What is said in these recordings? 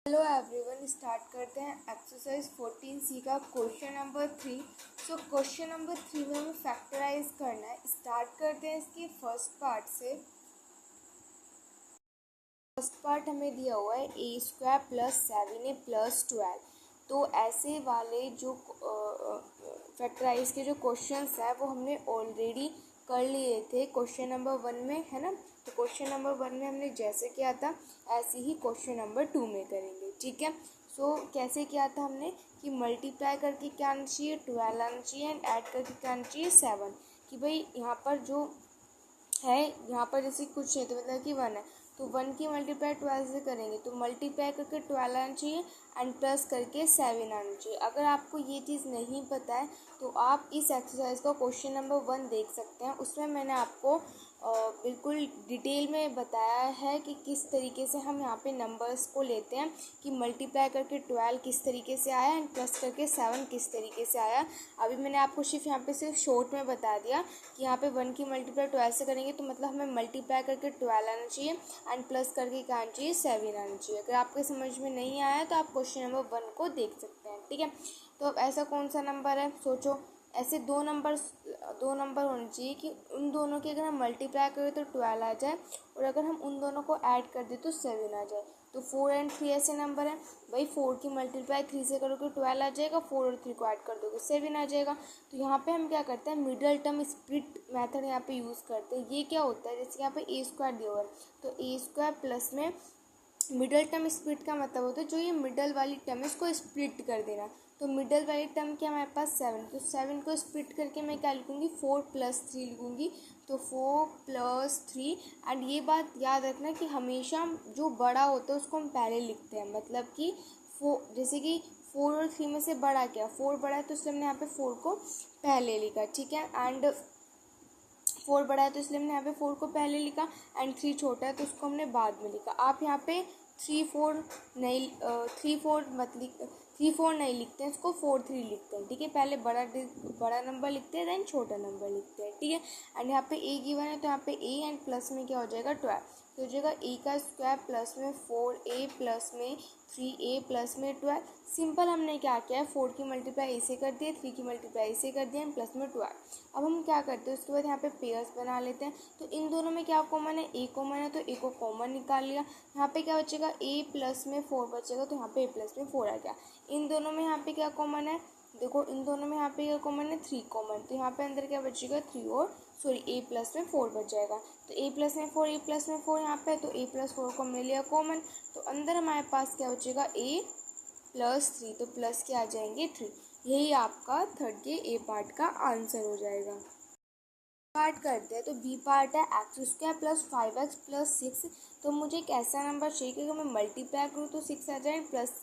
Hello everyone, start करते हैं exercise 14C का क्वेश्चन नंबर 3। क्वेश्चन नंबर 3 में हमें फैक्टराइज करना है। स्टार्ट करते हैं इसकी फर्स्ट पार्ट से। फर्स्ट पार्ट हमें दिया हुआ है a² + 7a + 12। तो ऐसे वाले जो फैक्टराइज के जो क्वेश्चंस है वो हमने ऑलरेडी कर लिए थे क्वेश्चन नंबर 1 में, है ना। तो क्वेश्चन नंबर 1 में हमने जैसे किया था ऐसे ही क्वेश्चन नंबर 2 में करेंगे, ठीक है। कैसे किया था हमने कि मल्टीप्लाई करके क्या आना चाहिए 12 आना चाहिए एंड ऐड करके क्या आना चाहिए 7। कि भाई यहाँ पर जो है, यहाँ पर जैसे कुछ है तो मतलब कि 1 है तो 1 की मल्टीप्लाई 12 से करेंगे तो मल्टीप्लाई करके 12 आना चाहिए एंड प्लस करके 7 आना चाहिए। अगर आपको ये चीज़ नहीं पता है तो आप इस एक्सरसाइज का क्वेश्चन नंबर 1 देख सकते हैं। उसमें मैंने आपको बिल्कुल डिटेल में बताया है कि किस तरीके से हम यहाँ पे नंबर्स को लेते हैं कि मल्टीप्लाई करके 12 किस तरीके से आया एंड प्लस करके 7 किस तरीके से आया। अभी मैंने आपको यहाँ पे सिर्फ शॉर्ट में बता दिया कि यहाँ पे 1 की मल्टीप्लाई 12 से करेंगे तो मतलब हमें मल्टीप्लाई करके 12 आना चाहिए एंड प्लस करके क्या आना चाहिए 7 आना चाहिए। अगर आपके समझ में नहीं आया तो आप क्वेश्चन नंबर 1 को देख सकते हैं, ठीक है। तो अब ऐसा कौन सा नंबर है, सोचो। ऐसे दो नंबर होने चाहिए कि उन दोनों की अगर हम मल्टीप्लाई करें तो 12 आ जाए और अगर हम उन दोनों को ऐड कर दें तो 7 आ जाए। तो 4 एंड 3 ऐसे नंबर हैं। भाई 4 की मल्टीप्लाई 3 से करोगे 12 आ जाएगा, 4 और 3 को ऐड कर दोगे 7 आ जाएगा। तो यहाँ पे हम क्या करते हैं, मिडल टर्म स्प्लिट मेथड यहाँ पे यूज़ करते हैं। ये क्या होता है, जैसे यहाँ पे a² दिया हुआ है तो a² प्लस में मिडल टर्म स्प्लिट का मतलब होता है जो ये मिडल वाली टर्म है इसको स्प्लिट कर देना। तो मिडल वाली टर्म क्या हमारे पास 7, तो 7 को स्प्लिट करके मैं क्या लिखूँगी 4 + 3 लिखूँगी। तो 4 + 3 एंड ये बात याद रखना कि हमेशा जो बड़ा होता है उसको हम पहले लिखते हैं। मतलब कि 4, जैसे कि 4 और 3 में से बड़ा क्या, 4 बड़ा है तो इसलिए हमने यहाँ पे 4 को पहले लिखा, ठीक है। एंड 4 बड़ा है तो इसलिए हमने यहाँ पे 4 को पहले लिखा एंड 3 छोटा है तो उसको हमने बाद में लिखा। आप यहाँ पे 3 4 नहीं 3 4 नहीं लिखते हैं, इसको 4 3 लिखते हैं, ठीक है। पहले बड़ा नंबर लिखते हैं देन छोटा नंबर लिखते हैं, ठीक है। एंड यहाँ पे a गिवन है तो यहाँ पे a एंड प्लस में क्या हो जाएगा 12, तो हो जाएगा a² प्लस में 4a प्लस में 3a प्लस में 12। सिंपल हमने क्या किया है 4 की मल्टीप्लाई a से कर दिया, 3 की मल्टीप्लाई a से कर दिया एंड प्लस में 12। अब हम क्या करते हैं उसके बाद यहाँ पे पेयर्स बना लेते हैं। तो इन दोनों में क्या कॉमन है, a कॉमन है तो a को कॉमन निकाल लिया। यहाँ पे क्या बचेगा a प्लस में 4 बचेगा तो यहाँ पे a प्लस में 4 आ गया। इन दोनों में यहाँ पे क्या कॉमन है, देखो इन दोनों में यहाँ पे क्या कॉमन है 3 कॉमन, तो यहाँ पे अंदर क्या बचेगा 3 और a प्लस में 4 बच जाएगा। तो a प्लस में 4 यहाँ पे है तो a प्लस 4 को हमने लिया कॉमन, तो अंदर हमारे पास क्या बचेगा a + 3, तो प्लस के आ जाएंगे 3। यही आपका थर्ड के ए पार्ट का आंसर हो जाएगा। पार्ट करते हैं तो बी पार्ट है x² + 5x + 6। तो मुझे एक ऐसा नंबर चाहिए कि अगर मैं मल्टीप्लाई करूँ तो 6 आ जाए प्लस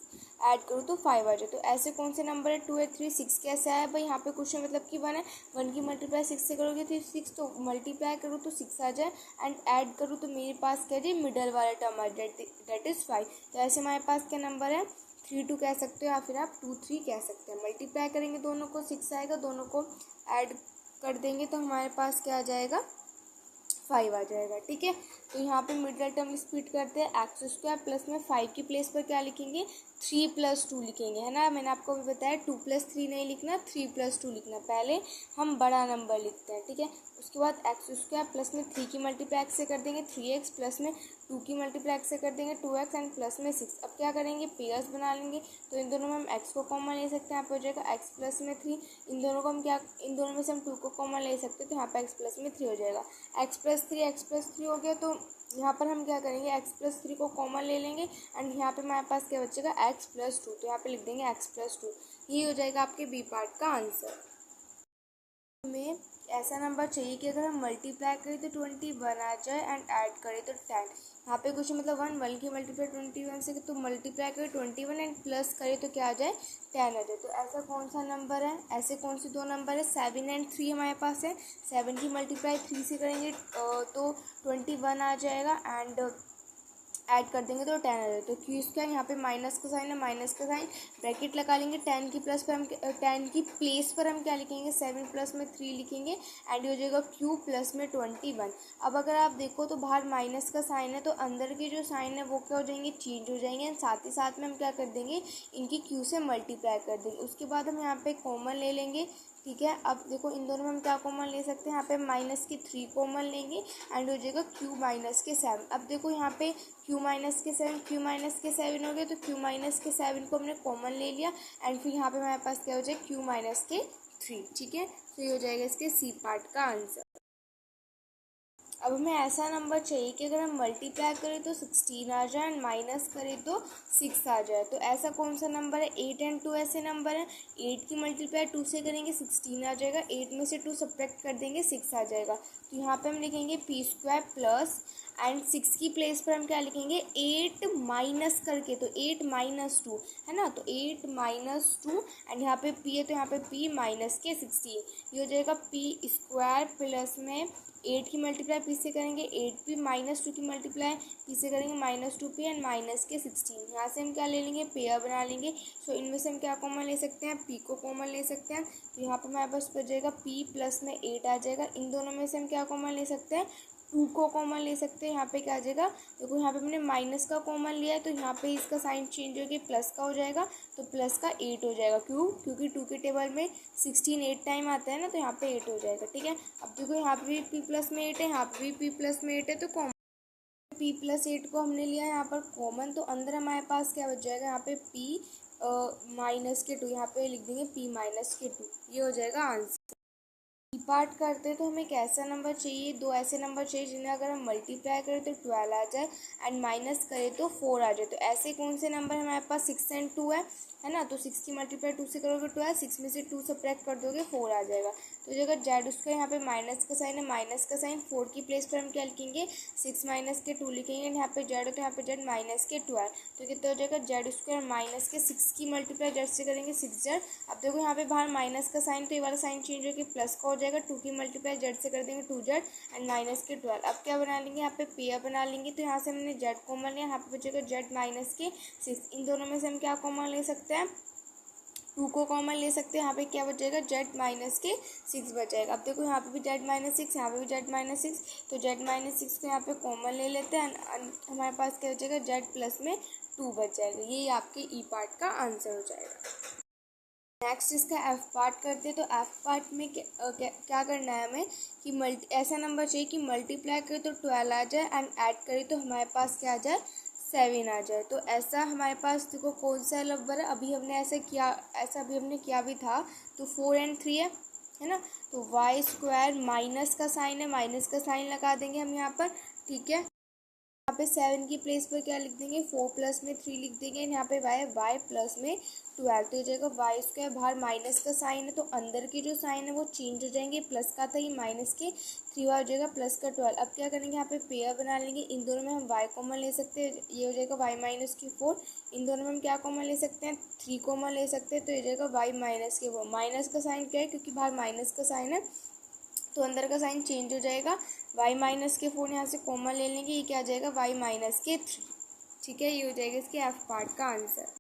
ऐड करूँ तो 5 आ जाए। तो ऐसे कौन से नंबर है 2 है 3 6 कैसे आया भाई, यहाँ पे क्वेश्चन मतलब कि 1 है, 1 की मल्टीप्लाई 6 से करोगे तो 6, तो मल्टीप्लाई करूँ तो 6 आ जाए एंड ऐड करूँ तो मेरे पास क्या है मिडल वाला टर्म आ जाए दैट इज़ 5। तो ऐसे हमारे पास क्या नंबर है 3 2 कह सकते हो या फिर आप 2 3 कह सकते हैं। मल्टीप्लाई करेंगे दोनों को 6 आएगा, दोनों को ऐड कर देंगे तो हमारे पास क्या आ जाएगा 5 आ जाएगा, ठीक है। तो यहाँ पे मिडल टर्म स्प्लिट करते हैं x² प्लस में 5 की प्लेस पर क्या लिखेंगे 3 + 2 लिखेंगे, है ना। मैंने आपको भी बताया 2 + 3 नहीं लिखना 3 + 2 लिखना, पहले हम बड़ा नंबर लिखते हैं, ठीक है। उसके बाद x² प्लस में 3 की मल्टीप्लाई x से कर देंगे 3x प्लस में 2 की मल्टीप्लाई x से कर देंगे 2x एंड प्लस में 6। अब क्या करेंगे पेयर्स बना लेंगे, तो इन दोनों में हम x को कॉमन ले सकते हैं, यहाँ पे हो जाएगा x प्लस में 3। इन दोनों में से हम 2 को कॉमन ले सकते हैं तो यहाँ पे x प्लस में 3 हो जाएगा। x + 3 हो गया तो यहाँ पर हम क्या करेंगे x + 3 को कॉमन ले लेंगे एंड यहाँ पे हमारे पास क्या बचेगा x + 2, तो यहाँ पे लिख देंगे x + 2। ये हो जाएगा आपके बी पार्ट का आंसर। हमें ऐसा नंबर चाहिए कि अगर हम मल्टीप्लाई करें तो 21 आ जाए एंड ऐड करें तो 10। यहाँ पे कुछ मतलब 1 की मल्टीप्लाई 21 से तो मल्टीप्लाई करें 21 एंड प्लस करें तो क्या आ जाए 10 आ जाए। तो ऐसा कौन सा नंबर है, ऐसे कौन से दो नंबर है 7 एंड 3 हमारे पास है। 7 की मल्टीप्लाई 3 से करेंगे तो 21 आ जाएगा एंड ऐड कर देंगे तो 10 आ जाए। तो क्यू स्क्वायर यहाँ पे माइनस का साइन है, माइनस का साइन, ब्रैकेट लगा लेंगे। 10 की प्लस पर हम 10 की प्लेस पर हम क्या लिखेंगे, 7 प्लस में 3 लिखेंगे एंड हो जाएगा क्यू प्लस में 21। अब अगर आप देखो तो बाहर माइनस का साइन है तो अंदर के जो साइन है वो क्या हो जाएंगे, चेंज हो जाएंगे एंड साथ ही साथ में हम क्या कर देंगे, इनकी क्यू से मल्टीप्लाई कर देंगे। उसके बाद हम यहाँ पे कॉमन ले लेंगे, ठीक है। अब देखो इन दोनों में हम क्या कॉमन ले सकते हैं, यहाँ पे माइनस की 3 कॉमन लेंगे एंड हो जाएगा क्यू माइनस के 7। अब देखो यहाँ पे क्यू माइनस के 7, क्यू माइनस के 7 हो गए, तो क्यू माइनस के 7 को हमने कॉमन ले लिया एंड फिर यहाँ पे हमारे पास क्या हो जाए, क्यू माइनस के 3, ठीक है। तो ये हो जाएगा इसके सी पार्ट का आंसर। अब हमें ऐसा नंबर चाहिए कि अगर हम मल्टीप्लाई करें तो 16 आ जाए एंड माइनस करें तो 6 आ जाए। तो ऐसा कौन सा नंबर है, 8 एंड 2 ऐसे नंबर है। 8 की मल्टीप्लाई 2 से करेंगे 16 आ जाएगा, 8 में से 2 सब्ट्रैक्ट कर देंगे 6 आ जाएगा। तो यहाँ पे हम लिखेंगे पी स्क्वायर प्लस एंड 6 की प्लेस पर हम क्या लिखेंगे, 8 माइनस करके, तो 8 माइनस 2 है ना, तो 8 माइनस 2 एंड यहाँ पे पी है तो यहाँ पे पी माइनस के 16, ये हो जाएगा पी स्क्वायर प्लस में 8 की मल्टीप्लाई पी से करेंगे 8p माइनस 2 की मल्टीप्लाई पी से करेंगे माइनस 2p एंड माइनस के 16। यहाँ से हम क्या ले लेंगे, पेयर बना लेंगे। सो इनमें से हम क्या कॉमन ले सकते हैं, p को कॉमन ले सकते हैं। तो यहाँ पर हमारे पास बच जाएगा p प्लस में 8 आ जाएगा। इन दोनों में से हम क्या कॉमन ले सकते हैं, 2 को कॉमन ले सकते हैं। यहाँ पे क्या आ जाएगा, देखो यहाँ पे हमने माइनस का कॉमन लिया है तो यहाँ पे इसका साइन चेंज होकर प्लस का हो जाएगा, तो प्लस का 8 हो जाएगा। क्यों, क्योंकि 2 के टेबल में 16 8 टाइम आता है ना, तो यहाँ पे 8 हो जाएगा, ठीक है। अब देखो यहाँ पे भी p प्लस में 8 है, यहाँ पे भी p प्लस में 8 है, तो कॉमन p प्लस 8 को हमने लिया है यहाँ पर कॉमन, तो अंदर हमारे पास क्या बच जाएगा, यहाँ पे p माइनस के 2, यहाँ पे लिख देंगे p माइनस के 2, ये हो जाएगा आंसर। पार्ट करते हैं तो हमें एक ऐसा नंबर चाहिए, दो ऐसे नंबर चाहिए जिन्हें अगर हम मल्टीप्लाई करें तो 12 आ जाए एंड माइनस करें तो 4 आ जाए। तो ऐसे कौन से नंबर हमारे पास, 6 एंड 2 है ना। तो 6 की मल्टीप्लाई 2 से करोगे 12, 6 में से 2 सब्ट्रैक्ट कर दोगे 4 आ जाएगा। तो जगह जेड उसका यहाँ पे माइनस का साइन है, माइनस का साइन 4 की प्लेस पर हम क्या लिखेंगे, 6 माइनस के 2 लिखेंगे। यहाँ पे जेड है तो यहाँ पे जेड माइनस के 12, तो कितना हो जाएगा, जेड स्क्वायर माइनस के 6 की मल्टीप्लाई जेड से करेंगे 6 जेड। अब देखो यहाँ पे बाहर माइनस का साइन, तो ये वाला साइन चेंज होकर प्लस का हो जाएगा। 2 की मल्टीप्लाई जेड से कर देंगे 2 जेड एंड माइनस के 12। अब क्या बना लेंगे, यहाँ पे पेयर बना लेंगे। तो यहाँ से हमने जेड कॉमन लिया, यहाँ पे बचेगा जेड माइनस के 6। इन दोनों में से हम क्या कॉमन ले सकते हैं, 2 को कॉमन ले सकते हैं। यहाँ पे क्या बचेगा, जेड माइनस के 6 बचेगा। अब देखो यहाँ पे भी जेड माइनस 6, यहाँ पे भी जेड माइनस 6, तो जेड माइनस 6 को यहाँ पे कॉमन ले लेते हैं। हमारे पास क्या बचेगा, जेड प्लस में 2 बच जाएगा। ये आपके ई पार्ट का आंसर हो जाएगा। नेक्स्ट इसका एफ पार्ट करते हैं। तो एफ पार्ट में क्या करना है हमें कि ऐसा नंबर चाहिए कि मल्टीप्लाई करें तो 12 आ जाए एंड ऐड करें तो हमारे पास क्या आ जाए, 7 आ जाए। तो ऐसा हमारे पास देखो कौन सा नंबर है, अभी हमने ऐसा अभी हमने किया भी था। तो 4 एंड 3 है ना। तो वाई स्क्वायर माइनस का साइन है, माइनस का साइन लगा देंगे हम यहाँ पर, ठीक है। यहाँ पे 7 की प्लेस पर क्या लिख देंगे, 4 प्लस में 3 लिख देंगे। यहाँ पे y प्लस में 12, तो हो जाएगा वाई स्क्वायर। बाहर माइनस का साइन है तो अंदर के जो साइन है वो चेंज हो जाएंगे, प्लस का था ये माइनस के 3 हो जाएगा प्लस का 12। अब क्या करेंगे, यहाँ पे पेयर बना लेंगे। इन दोनों में हम y कॉमन ले सकते हैं, ये हो जाएगा y माइनस की 4। इन दोनों में हम क्या कॉमन ले सकते हैं, 3 कॉमन ले सकते हैं, तो ये जाएगा y माइनस के 4। माइनस का साइन क्या है, क्योंकि बाहर माइनस का साइन है तो अंदर का साइन चेंज हो जाएगा। y माइनस के 4 यहाँ से कॉमन ले लेंगे, ये क्या आ जाएगा, y माइनस के 3, ठीक है। ये हो जाएगा इसके एफ पार्ट का आंसर।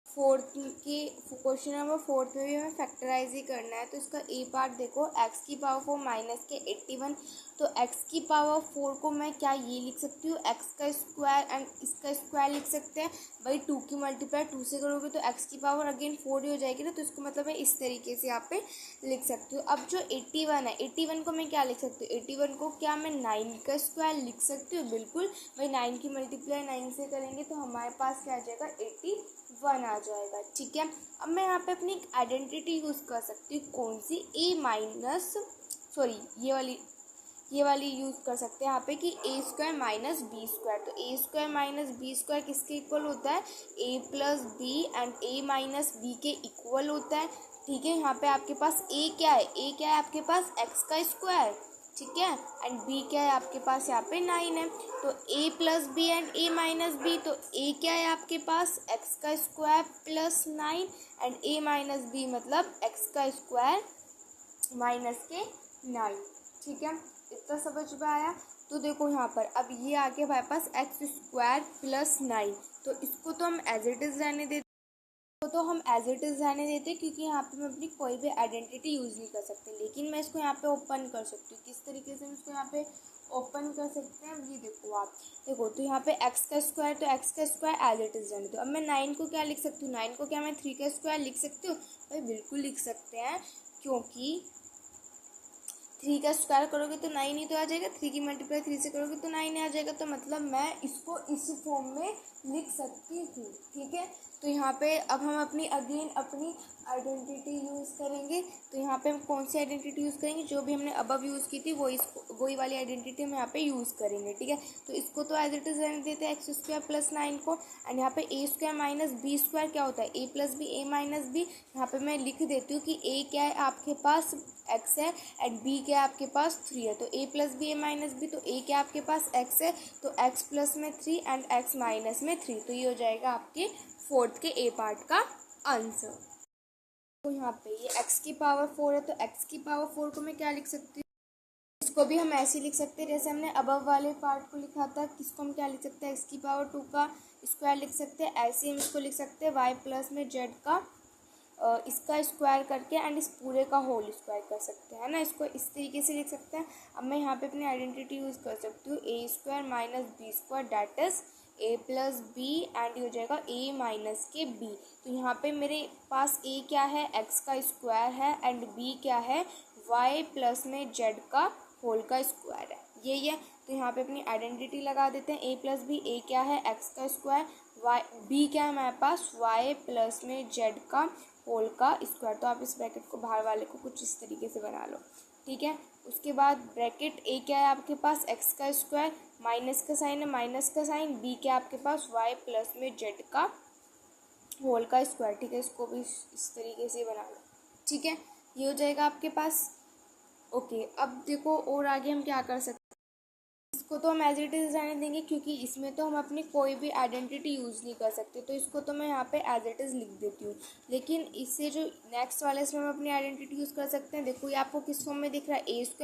फोर्थ की क्वेश्चन नंबर 4 में भी हमें फैक्टराइज ही करना है। तो इसका ए पार्ट देखो, x की पावर 4 माइनस के 81। तो x की पावर 4 को मैं क्या ये लिख सकती हूँ, x का स्क्वायर एंड इसका स्क्वायर लिख सकते हैं। भाई 2 की मल्टीप्लाई 2 से करोगे तो x की पावर अगेन 4 ही हो जाएगी ना, तो इसको मतलब मैं इस तरीके से यहाँ पे लिख सकती हूँ। अब जो 81 है, 81 को मैं क्या लिख सकती हूँ, 81 को क्या मैं 9 का स्क्वायर लिख सकती हूँ, बिल्कुल। भाई 9 की मल्टीप्लाई 9 से करेंगे तो हमारे पास क्या आ जाएगा, 81 आ जाएगा, ठीक है। अब मैं यहाँ पे अपनी एक आइडेंटिटी यूज़ कर सकती हूँ, कौन सी, ये वाली यूज़ कर सकते हैं यहाँ पे कि A square minus B square. तो A square minus B square किसके इक्वल होता है, A plus B and A minus B के इक्वल होता है, ठीक है। यहाँ पे आपके पास ए क्या है, आपके पास एक्स का स्क्वायर, ठीक है, एंड बी क्या है आपके पास यहाँ पे 9 है। तो a plus B and a minus B, तो a क्या है आपके पास, x का square plus 9 and a minus B मतलब x का स्क्वायर माइनस के 9, ठीक है। इतना समझ में आया। तो तो देखो यहाँ पर अब ये आ गया हमारे पास x² + 9, तो इसको तो हम एज इट इज़ रहने देते, तो हम एज इट इज़ रहने देते क्योंकि यहाँ पे मैं अपनी कोई भी आइडेंटिटी यूज़ नहीं कर सकती। लेकिन मैं इसको यहाँ पे ओपन कर सकती हूँ। किस तरीके से हम इसको यहाँ पे ओपन कर सकते हैं, ये देखो आप देखो, तो यहाँ पे x का स्क्वायर, तो x का स्क्वायर एज इट इज़ रहने दो। अब मैं 9 को क्या लिख सकती हूँ, 9 को क्या मैं 3 का स्क्वायर लिख सकती हूँ? भाई बिल्कुल लिख सकते हैं, क्योंकि 3 का स्क्वायर करोगे तो 9 ही तो आ जाएगा, 3 की मल्टीप्लाई 3 से करोगे तो 9 आ जाएगा। तो मतलब मैं इसको इस फॉर्म में लिख सकती हूँ, ठीक है। तो यहाँ पे अब हम अपनी आइडेंटिटी यूज़ करेंगे। तो यहाँ पे हम कौन सी आइडेंटिटी यूज़ करेंगे, जो भी हमने अबव यूज़ की थी वही वाली आइडेंटिटी हम यहाँ पे यूज़ करेंगे, ठीक है। तो इसको तो एज इट इज़ रहने देते हैं x² + 9 को, एंड यहाँ पे a² - b² क्या होता है, a + b a - b। यहाँ पे मैं लिख देती हूँ कि a क्या है आपके पास, x है, एंड b क्या है आपके पास 3 है। तो a + b a - b, तो a क्या आपके पास x है, तो x प्लस में 3 एंड x माइनस में 3। तो ये हो जाएगा आपके 4th के a पार्ट का आंसर। तो यहाँ पे ये x की पावर 4 है, तो x की पावर 4 को मैं क्या लिख सकती हूँ, इसको भी हम ऐसे लिख सकते हैं जैसे हमने अबव वाले पार्ट को लिखा था। किसको हम क्या लिख सकते हैं, x की पावर 2 का स्क्वायर लिख सकते हैं। ऐसे हम इसको लिख सकते हैं y प्लस में z का इसका स्क्वायर करके एंड इस पूरे का होल स्क्वायर कर सकते हैं ना, इसको इस तरीके से लिख सकते हैं। अब मैं यहाँ पे अपनी आइडेंटिटी यूज़ कर सकती हूँ, a² - b² that is a + b, and हो जाएगा a - के b। तो यहाँ पे मेरे पास a क्या है, x का स्क्वायर है, एंड b क्या है, y प्लस में z का होल का स्क्वायर है, यही है। तो यहाँ पे अपनी आइडेंटिटी लगा देते हैं, a + b, a क्या है x का स्क्वायर, y b क्या है हमारे पास y प्लस में z का होल का स्क्वायर। तो आप इस ब्रैकेट को बाहर वाले को कुछ इस तरीके से बना लो, ठीक है। उसके बाद ब्रैकेट a क्या है आपके पास x का स्क्वायर, माइनस का साइन है, माइनस का साइन, b क्या है आपके पास y प्लस में z का होल का स्क्वायर, ठीक है। इसको भी इस तरीके से बना लो, ठीक है। ये हो जाएगा आपके पास, ओके। अब देखो और आगे हम क्या कर सकते हैं, इसको तो हम एज इट इज़ रहने देंगे क्योंकि इसमें तो हम अपनी कोई भी आइडेंटिटी यूज़ नहीं कर सकते। तो इसको तो मैं यहाँ पे एज इट इज़ लिख देती हूँ। लेकिन इससे जो नेक्स्ट वाले इसमें हम अपनी आइडेंटिटी यूज़ कर सकते हैं। देखो ये आपको किस फॉर्म में दिख रहा है, a² -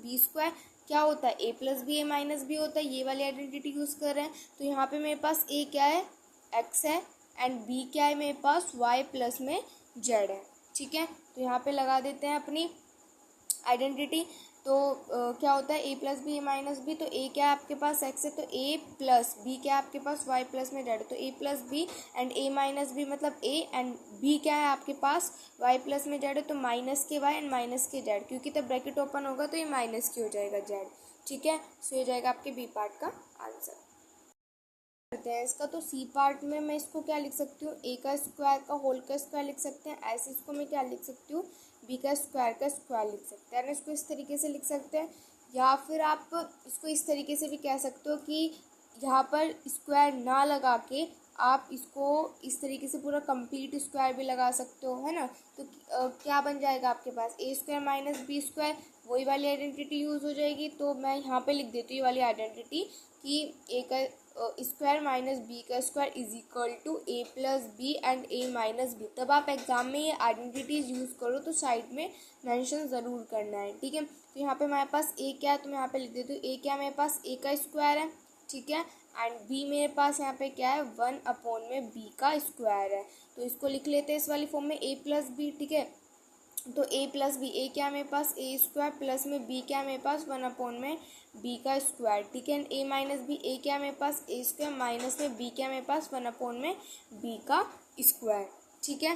b² क्या होता है, a + b a - b होता है। ये वाली आइडेंटिटी यूज़ कर रहे हैं। तो यहाँ पर मेरे पास a क्या है, x है, एंड b क्या है मेरे पास y प्लस में z है, ठीक है। तो यहाँ पर लगा देते हैं अपनी आइडेंटिटी। तो क्या होता है a + b a - b, तो a क्या है आपके पास x है, तो a प्लस b क्या है आपके पास y प्लस में z, तो a + b and a - b मतलब a, एंड b क्या है आपके पास y प्लस में z है, तो माइनस के y एंड माइनस के z, क्योंकि तब ब्रैकेट ओपन होगा तो ये माइनस की हो जाएगा z, ठीक है। सो ये जाएगा आपके b पार्ट का आंसर। करते हैं इसका, तो सी पार्ट में मैं इसको क्या लिख सकती हूँ, a का स्क्वायर का होल का स्क्वायर लिख सकते हैं। ऐसे इसको मैं क्या लिख सकती हूँ, b का स्क्वायर लिख सकते हैं ना, इसको इस तरीके से लिख सकते हैं। या फिर आप इसको इस तरीके से भी कह सकते हो कि यहाँ पर स्क्वायर ना लगा के आप इसको इस तरीके से पूरा कंप्लीट स्क्वायर भी लगा सकते हो, है ना। तो क्या बन जाएगा आपके पास, a² - b², वही वाली आइडेंटिटी यूज़ हो जाएगी। तो मैं यहाँ पे लिख देती हूँ ये वाली आइडेंटिटी कि a का स्क्वायर माइनस b का square is equal to a + b and a - b। तब आप एग्जाम में ये आइडेंटिटीज यूज़ करो तो साइड में मेंशन ज़रूर करना है, ठीक है। तो यहाँ पे हमारे पास a क्या है, तो मैं यहाँ पे लिख देती हूँ a क्या मेरे पास a का स्क्वायर है, ठीक है, एंड b मेरे पास यहाँ पे क्या है 1/b का स्क्वायर है। तो इसको लिख लेते हैं इस वाली फॉर्म में a + b, ठीक है। तो a + b, a क्या मेरे पास a² प्लस में b क्या मेरे पास 1/b का स्क्वायर, ठीक है। a - b, a क्या मेरे पास a² माइनस में b क्या मेरे पास 1/b का स्क्वायर, ठीक है।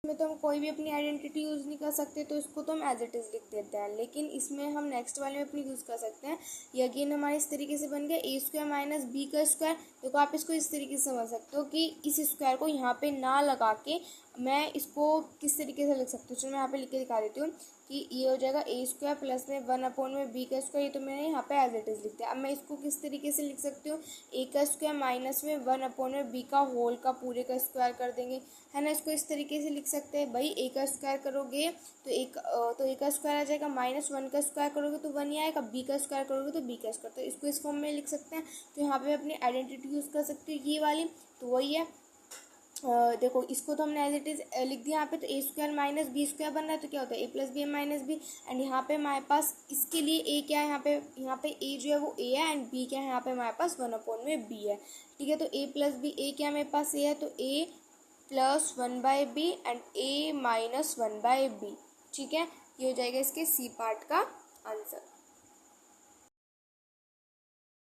इसमें तो हम कोई भी अपनी आइडेंटिटी यूज़ नहीं कर सकते, तो इसको तो हम एज इट इज़ लिख देते हैं। लेकिन इसमें हम नेक्स्ट वाले में अपनी यूज़ कर सकते हैं। ये अगेन हमारे इस तरीके से बन गया a² - b का स्क्वायर। देखो आप इसको इस तरीके से समझ सकते हो कि इस स्क्वायर को यहाँ पे ना लगा के मैं इसको किस तरीके से लिख सकती हूँ। चलो मैं यहाँ पे लिख के दिखा देती हूँ कि ये हो जाएगा a² प्लस में 1/b का स्क्वायर। ये तो मैंने यहाँ पे एज इट इज़ लिख दिया। अब मैं इसको किस तरीके से लिख सकती हूँ, a का स्क्वायर माइनस में 1/b का होल का पूरे का स्क्वायर कर देंगे, है ना। इसको इस तरीके से लिख सकते हैं, भाई a का स्क्वायर करोगे तो a का स्क्वायर आ जाएगा, -1 का स्क्वायर करोगे तो 1 ही आएगा, b का स्क्वायर करोगे तो b का स्क्वायर। तो इसको इस फॉर्म में लिख सकते हैं। तो यहाँ पे अपनी आइडेंटिटी यूज़ कर सकते हो ये वाली, तो वही है देखो इसको तो हमने एज इट इज़ लिख दिया यहाँ पे, तो A square minus B square बन रहा है, तो क्या होता है A plus B minus B. And यहाँ पे हमारे पास इसके लिए ए क्या है, यहाँ पे ए जो है वो ए है, एंड बी क्या है यहाँ पे हमारे पास 1/बी है। ठीक है, तो ए प्लस बी, ए क्या मेरे पास ए है, तो ए प्लस 1/बी एंड ए माइनस 1/बी। ठीक है, ये हो जाएगा इसके सी पार्ट का आंसर।